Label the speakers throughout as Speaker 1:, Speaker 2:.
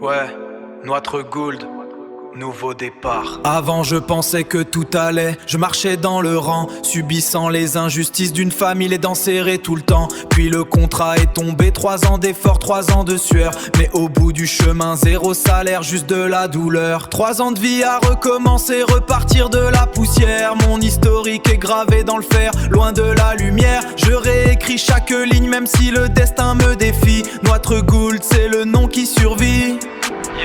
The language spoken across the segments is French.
Speaker 1: Ouais, Notre Gould, nouveau départ.
Speaker 2: Avant je pensais que tout allait, je marchais dans le rang, subissant les injustices d'une famille, les dents serrées tout le temps. Puis le contrat est tombé, 3 ans d'efforts, 3 ans de sueur. Mais au bout du chemin, 0 salaire, juste de la douleur. 3 ans de vie à recommencer, repartir de la poussière. Mon historique est gravé dans le fer, loin de la lumière. Je réécris chaque ligne, même si le destin me défie. Notre Gould, c'est le nom qui survit.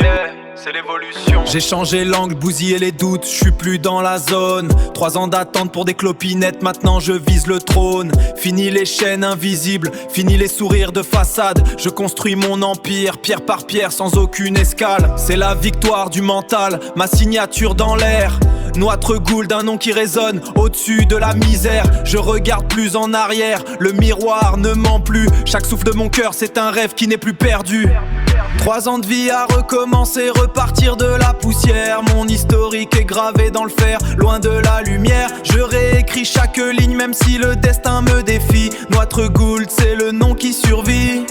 Speaker 1: Yeah, c'est l'évolution.
Speaker 2: J'ai changé l'angle, bousillé les doutes, je suis plus dans la zone. 3 ans d'attente pour des clopinettes, maintenant je vise le trône. Fini les chaînes invisibles, fini les sourires de façade. Je construis mon empire, pierre par pierre, sans aucune escale. C'est la victoire du mental, ma signature dans l'air. Notre Gould, un nom qui résonne au-dessus de la misère. Je regarde plus en arrière, le miroir ne ment plus. Chaque souffle de mon cœur, c'est un rêve qui n'est plus perdu. 3 ans de vie à recommencer, repartir de la poussière. Mon historique est gravé dans le fer, loin de la lumière. Je réécris chaque ligne, même si le destin me défie. Notre Gould, c'est le nom qui survit.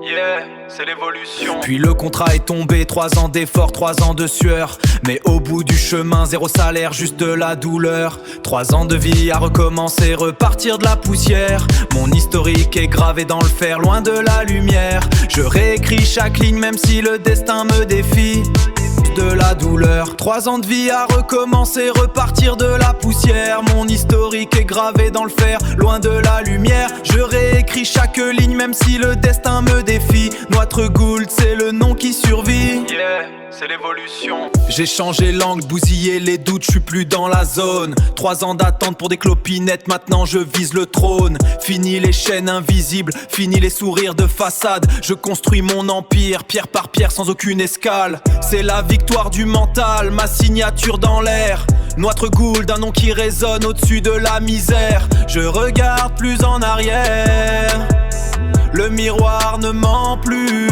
Speaker 1: Yeah, c'est l'évolution.
Speaker 2: Puis le contrat est tombé, 3 ans d'efforts, 3 ans de sueur. Mais au bout du chemin, 0 salaire, juste de la douleur. 3 ans de vie à recommencer, repartir de la poussière. Mon historique est gravé dans le fer, loin de la lumière. Je réécris chaque ligne, même si le destin me défie. De la douleur, 3 ans de vie à recommencer, repartir de la poussière. Mon historique est gravé dans le fer, loin de la lumière. Je réécris chaque ligne, même si le destin me défie. Notre Gould, c'est le nom qui survit.
Speaker 1: Yeah, c'est l'évolution.
Speaker 2: J'ai changé l'angle, bousillé les doutes, je suis plus dans la zone. 3 ans d'attente pour des clopinettes, maintenant je vise le trône. Fini les chaînes invisibles, fini les sourires de façade. Je construis mon empire, pierre par pierre, sans aucune escale. C'est la victoire du mental, ma signature dans l'air. Notre Gould, un nom qui résonne au-dessus de la misère. Je regarde plus en arrière, le miroir ne ment plus.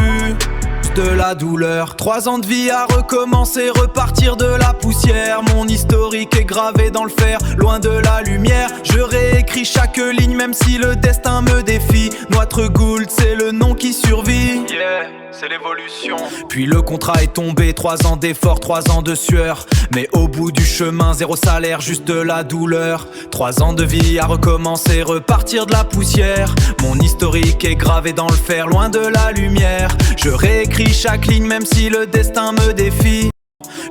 Speaker 2: De la douleur, 3 ans de vie à recommencer, repartir de la poussière. Mon historique est gravé dans le fer, loin de la lumière. Je réécris chaque ligne, même si le destin me défie. Notre Gould, c'est le nom qui survit.
Speaker 1: Yeah, c'est l'évolution.
Speaker 2: Puis le contrat est tombé, 3 ans d'efforts, 3 ans de sueur. Mais au bout du chemin, 0 salaire, juste de la douleur. 3 ans de vie à recommencer, repartir de la poussière. Mon historique est gravé dans le fer, loin de la lumière. Je réécris chaque ligne, même si le destin me défie.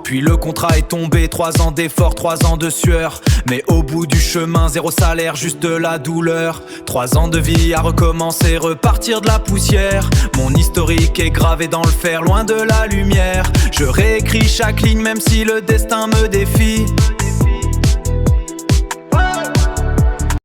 Speaker 2: Puis le contrat est tombé, 3 ans d'efforts, 3 ans de sueur. Mais au bout du chemin, 0 salaire, juste de la douleur. 3 ans de vie à recommencer, repartir de la poussière. Mon historique est gravé dans le fer, loin de la lumière. Je réécris chaque ligne, même si le destin me défie.